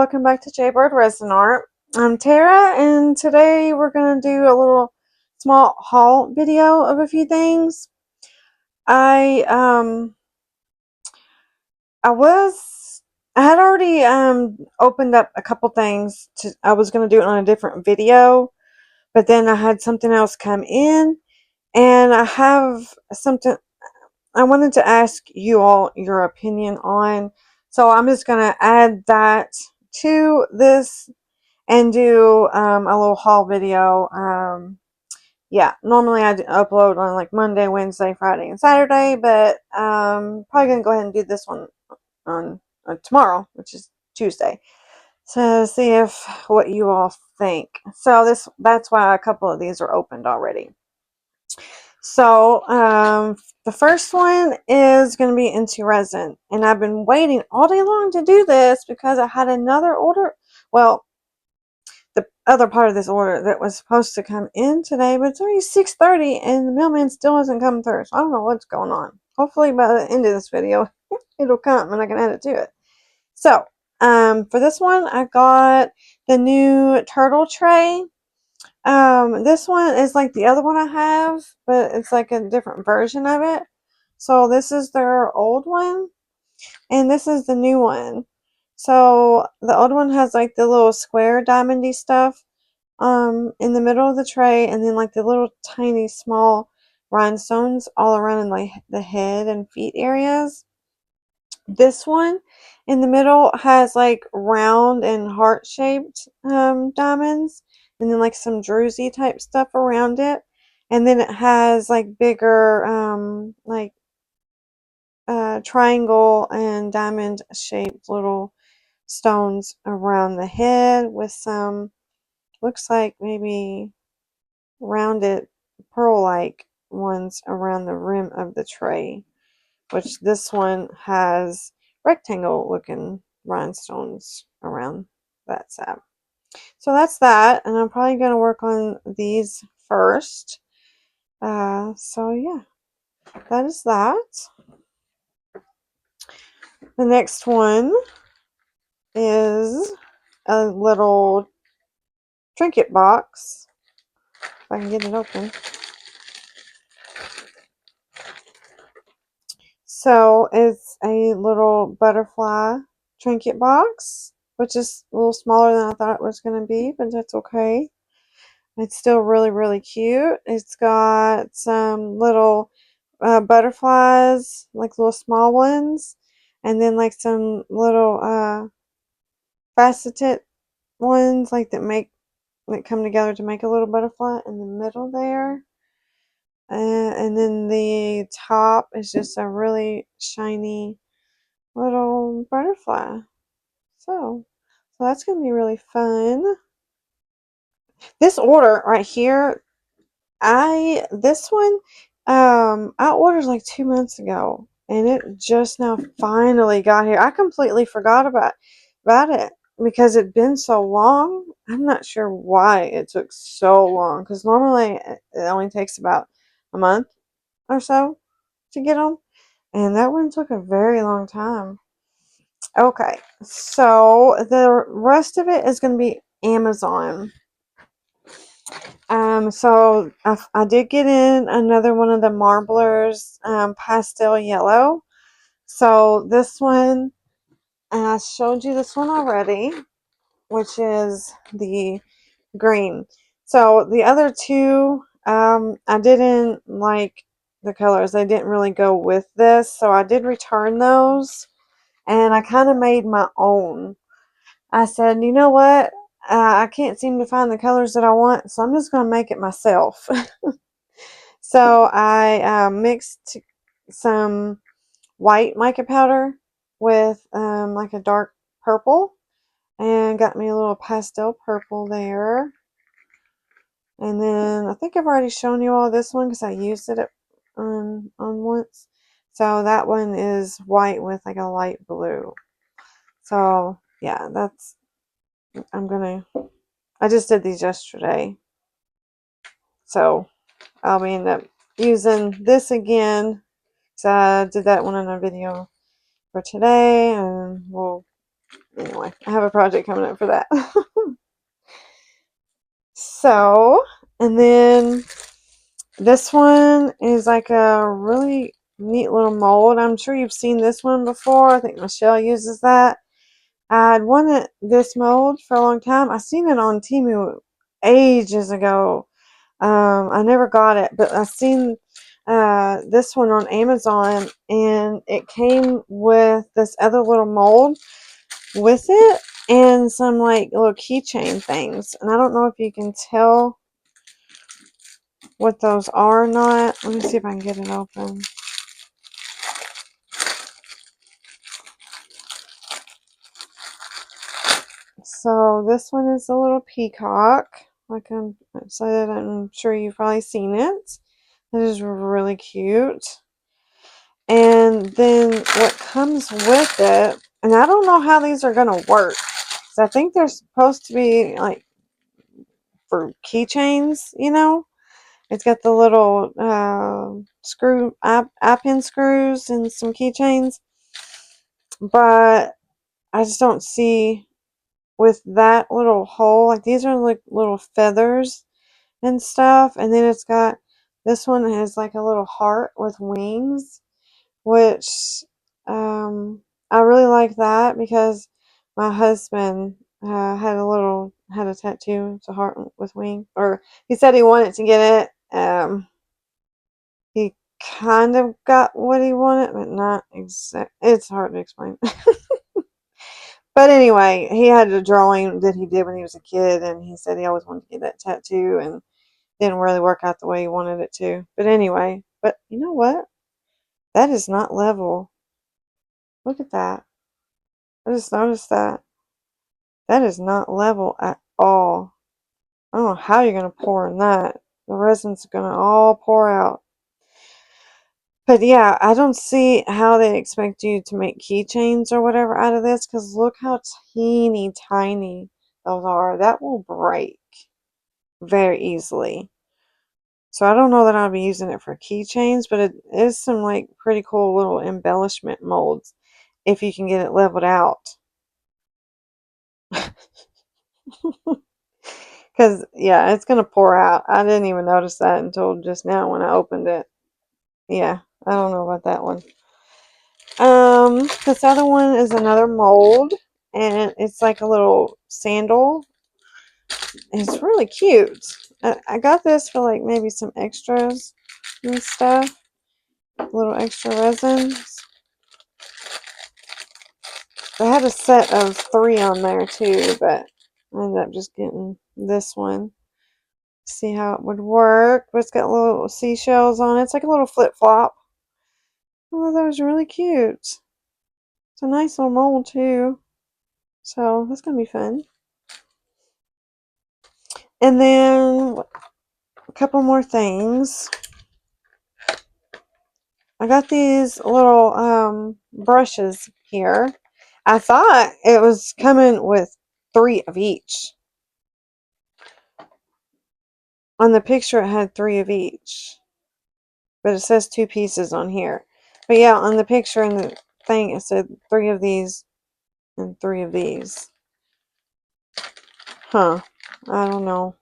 welcome back to Jaybirdresin art. I'm Tara, and today we're going to do a little small haul video of a few things. I had already opened up a couple things. I was going to do it on a different video, but then I had something else come in, and I have something I wanted to ask you all your opinion on. So I'm just going to add that to this and do a little haul video. Yeah, normally I upload on like Monday, Wednesday, Friday, and Saturday, but probably gonna go ahead and do this one on tomorrow, which is Tuesday, to see if what you all think. So that's why a couple of these are opened already. So the first one is going to be into resin, and I've been waiting all day long to do this because I had another order. Well, the other part of this order that was supposed to come in today, but it's already 6:30 and the mailman still hasn't come through. So I don't know what's going on. Hopefully by the end of this video it'll come and I can add it to it. So for this one I got the new turtle tray. This one is like the other one I have, but it's like a different version of it. So this is their old one and this is the new one. So the old one has like the little square diamondy stuff in the middle of the tray, and then like the little tiny small rhinestones all around in like the head and feet areas. This one in the middle has like round and heart shaped diamonds, and then like some druzy type stuff around it, and then it has like bigger like triangle and diamond shaped little stones around the head with some, looks like maybe rounded pearl-like ones around the rim of the tray, which this one has rectangle looking rhinestones around that side. So that's that, and I'm probably going to work on these first. So yeah, that is that. The next one is a little trinket box. If I can get it open. So it's a little butterfly trinket box, which is a little smaller than I thought it was going to be, but that's okay. It's still really, really cute. It's got some little butterflies, like little small ones, and then like some little faceted ones, like that come together to make a little butterfly in the middle there. And then the top is just a really shiny little butterfly. So that's going to be really fun. This order right here, this one, I ordered like 2 months ago, and it just now finally got here. I completely forgot about it because it'd been so long. I'm not sure why it took so long, because normally it only takes about a month or so to get them, and that one took a very long time. Okay, so the rest of it is going to be Amazon. So I did get in another one of the Marblers pastel yellow. So this one, and I showed you this one already, which is the green. So the other two, I didn't like the colors. They didn't really go with this, so I did return those, and I kind of made my own. I said, you know what? I can't seem to find the colors that I want, so I'm just going to make it myself. So I mixed some white mica powder with like a dark purple, and got me a little pastel purple there. And then I think I've already shown you all this one because I used it on once. So that one is white with like a light blue. So yeah, I just did these yesterday. So I'll be end up using this again. So I did that one in a video for today, and we'll Anyway, I have a project coming up for that. So, and then this one is like a really neat little mold. I'm sure you've seen this one before. I think Michelle uses that. I had wanted this mold for a long time. I seen it on Temu ages ago. I never got it, but I seen this one on Amazon, and it came with this other little mold with it and some like little keychain things. And I don't know if you can tell what those are or not. Let me see if I can get it open. So this one is a little peacock, like I said. I'm sure you've probably seen it. It is really cute. And then what comes with it, and I don't know how these are going to work. So I think they're supposed to be like for keychains, you know. It's got the little eye pin screws and some keychains. But I just don't see with that little hole. Like these are like little feathers and stuff. And then it's got, this one has like a little heart with wings, which I really like that because my husband had a tattoo. It's a heart with wing, or he said he wanted to get it. He kind of got what he wanted, but not exact. It's hard to explain. But anyway, he had a drawing that he did when he was a kid, and he said he always wanted to get that tattoo, and didn't really work out the way he wanted it to. But anyway, but you know what? That is not level. Look at that. I just noticed that. That is not level at all. I don't know how you're going to pour in that. The resin's going to all pour out. But yeah, I don't see how they expect you to make keychains or whatever out of this, because look how teeny tiny those are. That will break very easily. So I don't know that I'll be using it for keychains, but it is some like pretty cool little embellishment molds if you can get it leveled out. Because yeah, it's gonna pour out. I didn't even notice that until just now when I opened it. Yeah, I don't know about that one. This other one is another mold, and it's like a little sandal. It's really cute. I got this for like maybe some extras and stuff, little extra resins. They had a set of 3 on there too, but I ended up just getting this one. See how it would work. But it's got little seashells on it. It's like a little flip flop. Oh, that was really cute. It's a nice little mold too. So that's gonna be fun. And then a couple more things. I got these little brushes here. I thought it was coming with 3 of each. On the picture it had 3 of each. But it says 2 pieces on here. But yeah, on the picture and the thing it said 3 of these and 3 of these. Huh. I don't know.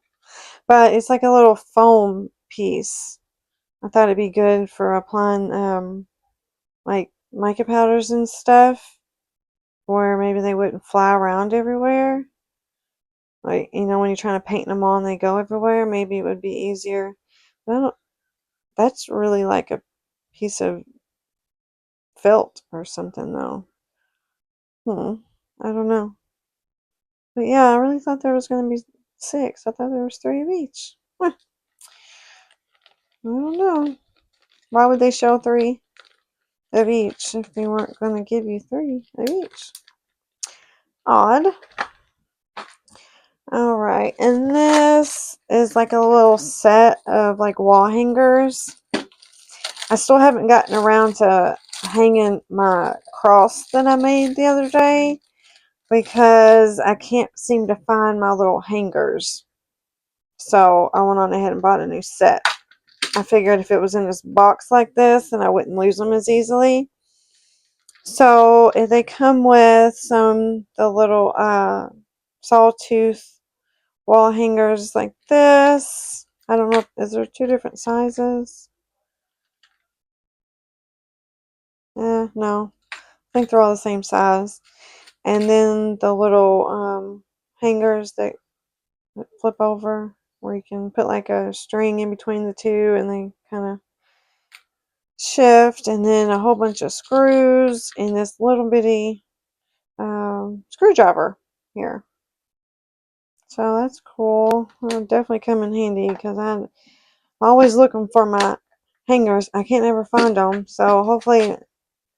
But it's like a little foam piece. I thought it'd be good for applying like mica powders and stuff, where maybe they wouldn't fly around everywhere. Like, you know, when you're trying to paint them on, they go everywhere. Maybe it would be easier. But I don't, that's really like a piece of felt or something, though. I don't know. But yeah, I really thought there was going to be 6. I thought there was 3 of each. I don't know. Why would they show 3 of each if they weren't going to give you 3 of each? Odd. Alright, and this is like a little set of like wall hangers. I still haven't gotten around to hanging my cross that I made the other day because I can't seem to find my little hangers. So I went on ahead and bought a new set. I figured if it was in this box like this, then I wouldn't lose them as easily. So they come with the little sawtooth wall hangers like this. I don't know, is there two different sizes? No, I think they're all the same size. And then the little hangers that flip over, where you can put like a string in between the two and they kind of shift, and then a whole bunch of screws and this little bitty screwdriver here. So that's cool. It'll definitely come in handy because I'm always looking for my hangers. I can't ever find them. So hopefully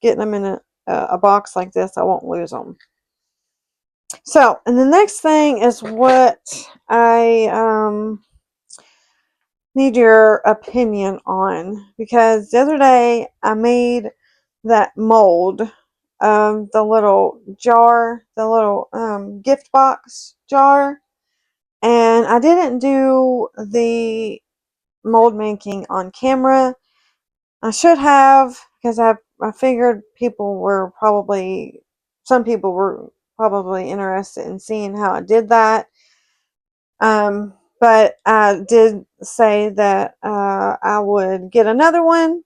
getting them in a box like this, I won't lose them. So, and the next thing is what I need your opinion on, because the other day I made that mold of the little jar, the little gift box jar, and I didn't do the mold making on camera. I should have, because I figured some people were probably interested in seeing how I did that. But I did say that I would get another one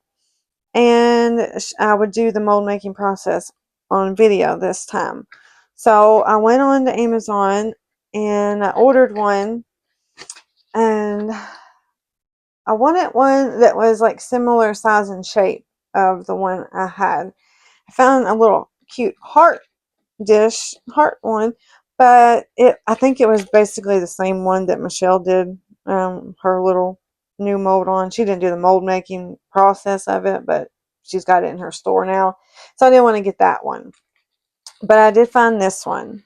and I would do the mold making process on video this time. So I went on to Amazon and I ordered one, and I wanted one that was like similar size and shape of the one I had. I found a little cute heart one, but I think it was basically the same one that Michelle did her little new mold on. She didn't do the mold making process of it, but she's got it in her store now. So I didn't want to get that one. But I did find this one.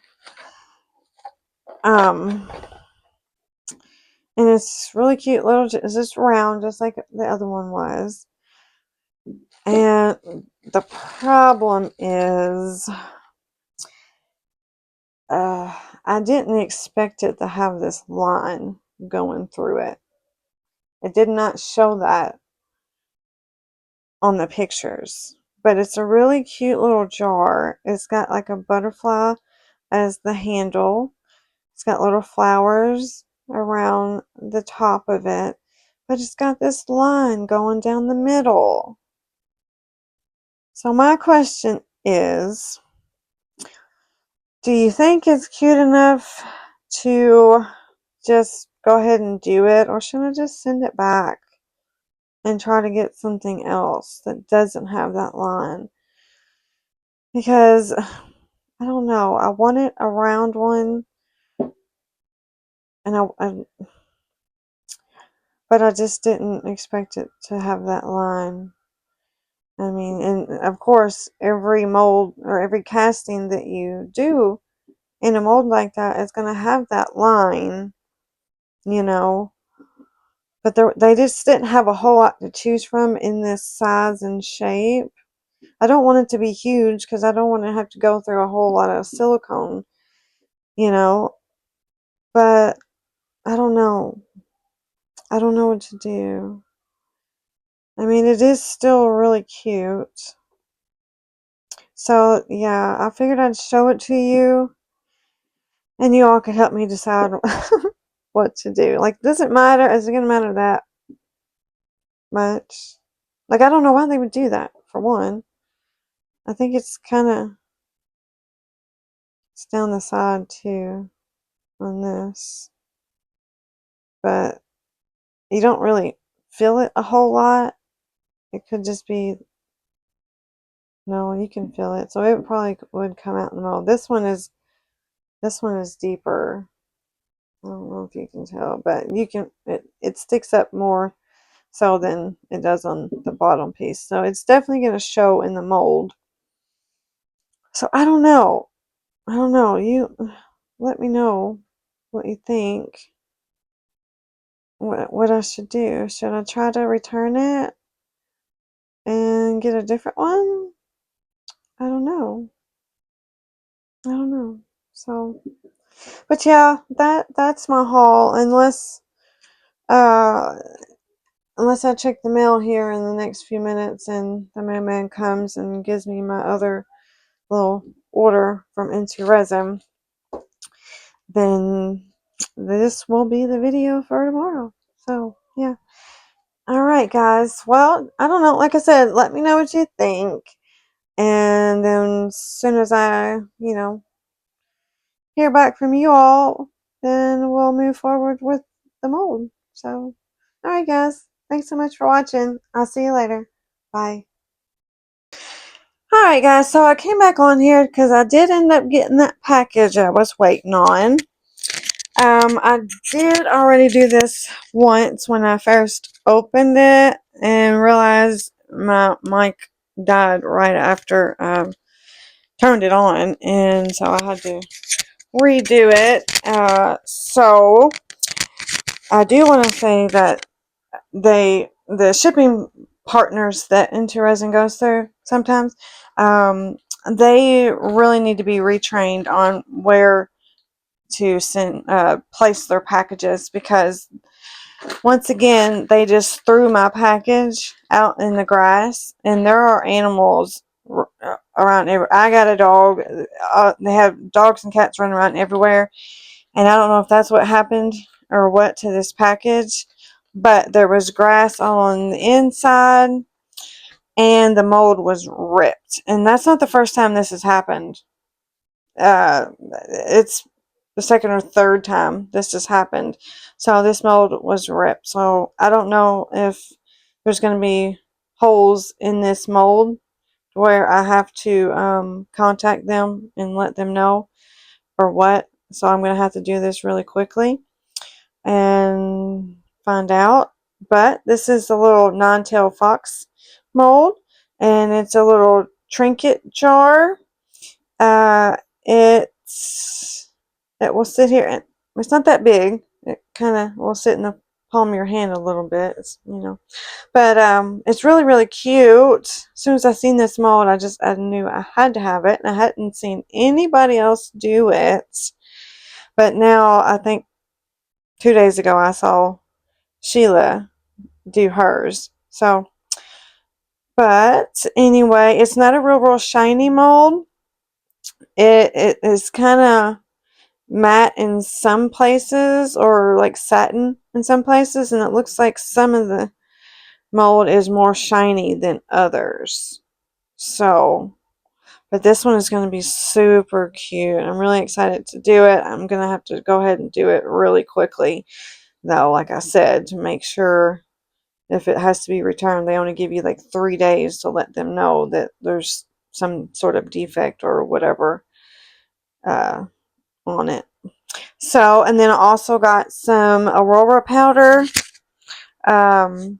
And it's really cute little, it's just round, just like the other one was. And the problem is, I didn't expect it to have this line going through it. It did not show that on the pictures. But it's a really cute little jar. It's got like a butterfly as the handle. It's got little flowers around the top of it. But it's got this line going down the middle. So my question is, do you think it's cute enough to just go ahead and do it, or should I just send it back and try to get something else that doesn't have that line? Because I don't know, I wanted a round one, and but I just didn't expect it to have that line. I mean, and of course, every mold or every casting that you do in a mold like that is going to have that line, you know. But they just didn't have a whole lot to choose from in this size and shape. I don't want it to be huge because I don't want to have to go through a whole lot of silicone, you know. But I don't know. I don't know what to do. I mean, it is still really cute. So, yeah, I figured I'd show it to you, and you all could help me decide what to do. Like, does it matter? Is it going to matter that much? Like, I don't know why they would do that, for one. I think it's down the side, too, on this. But you don't really feel it a whole lot. It could just be, no, you can feel it. So it probably would come out in the middle. This one is deeper. I don't know if you can tell, but it sticks up more so than it does on the bottom piece. So it's definitely going to show in the mold. So I don't know. I don't know. You let me know what you think. What I should do. Should I try to return it and get a different one? I don't know. I don't know. So, but yeah, that's my haul. Uh, unless I check the mail here in the next few minutes and the mailman comes and gives me my other little order from Into Resin, then this will be the video for tomorrow. So yeah. Alright guys, well, I don't know, like I said, let me know what you think, and then as soon as I, hear back from you all, then we'll move forward with the mold. So, alright guys, thanks so much for watching. I'll see you later. Bye. Alright guys, so I came back on here because I did end up getting that package I was waiting on. I did already do this once when I first opened it and realized my mic died right after I turned it on, and so I had to redo it. So I do want to say that the shipping partners that Into Resin goes through sometimes, they really need to be retrained on where to place their packages, because once again they just threw my package out in the grass, and there are animals around I got a dog. They have dogs and cats running around everywhere, and I don't know if that's what happened or what to this package, but there was grass all on the inside and the mold was ripped. And that's not the first time this has happened. It's the second or third time this has happened. So this mold was ripped. So I don't know if there's going to be holes in this mold where I have to contact them and let them know or what. So I'm going to have to do this really quickly and find out. But this is the little nine-tailed fox mold, and it's a little trinket jar. It will sit here, and it's not that big. It kind of will sit in the palm of your hand a little bit. But it's really cute. As soon as I seen this mold, I knew I had to have it, and I hadn't seen anybody else do it. But now I think 2 days ago I saw Sheila do hers. So, but anyway, it's not a real shiny mold. It is kind of matte in some places, or like satin in some places, and it looks like some of the mold is more shiny than others. So, but this one is going to be super cute. I'm really excited to do it. I'm going to have to go ahead and do it really quickly, though, like I said, to make sure if it has to be returned, they only give you like 3 days to let them know that there's some sort of defect or whatever on it. So, and then I also got some Aurora powder. I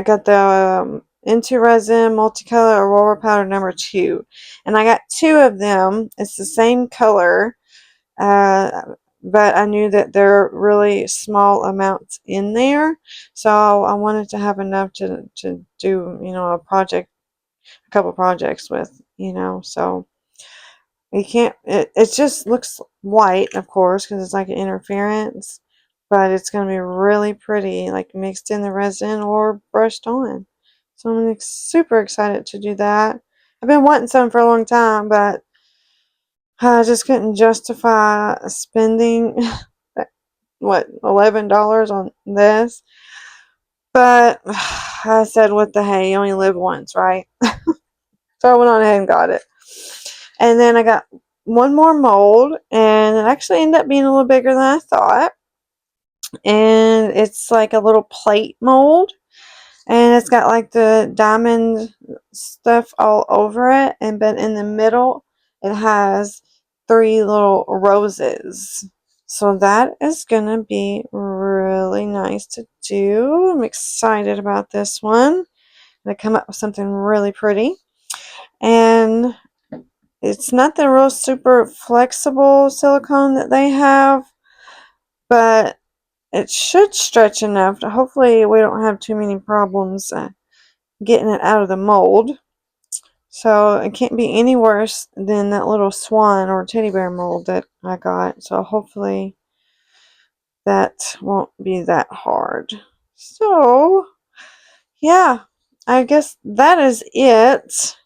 got the Into Resin Multicolor Aurora powder number 2. And I got 2 of them. It's the same color. But I knew that there are really small amounts in there. So I wanted to have enough to do, a couple projects with, so you can't, it just looks white, of course, because it's like an interference, but it's going to be really pretty, like mixed in the resin or brushed on. So I'm super excited to do that. I've been wanting some for a long time, but I just couldn't justify spending, what, $11 on this. But I said, what the hey, you only live once, right? So I went on ahead and got it. And then I got one more mold, and it actually ended up being a little bigger than I thought. And it's like a little plate mold, and it's got like the diamond stuff all over it, and but in the middle it has 3 little roses. So that is gonna be really nice to do. I'm excited about this one. I'm gonna come up with something really pretty. And it's not the real super flexible silicone that they have, but it should stretch enough to hopefully we don't have too many problems getting it out of the mold. So it can't be any worse than that little swan or teddy bear mold that I got. So hopefully that won't be that hard. So yeah, I guess that is it.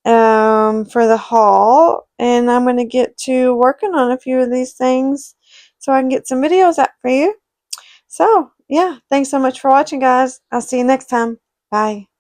for the haul, and I'm going to get to working on a few of these things so I can get some videos out for you. So, yeah, thanks so much for watching, guys. I'll see you next time. Bye.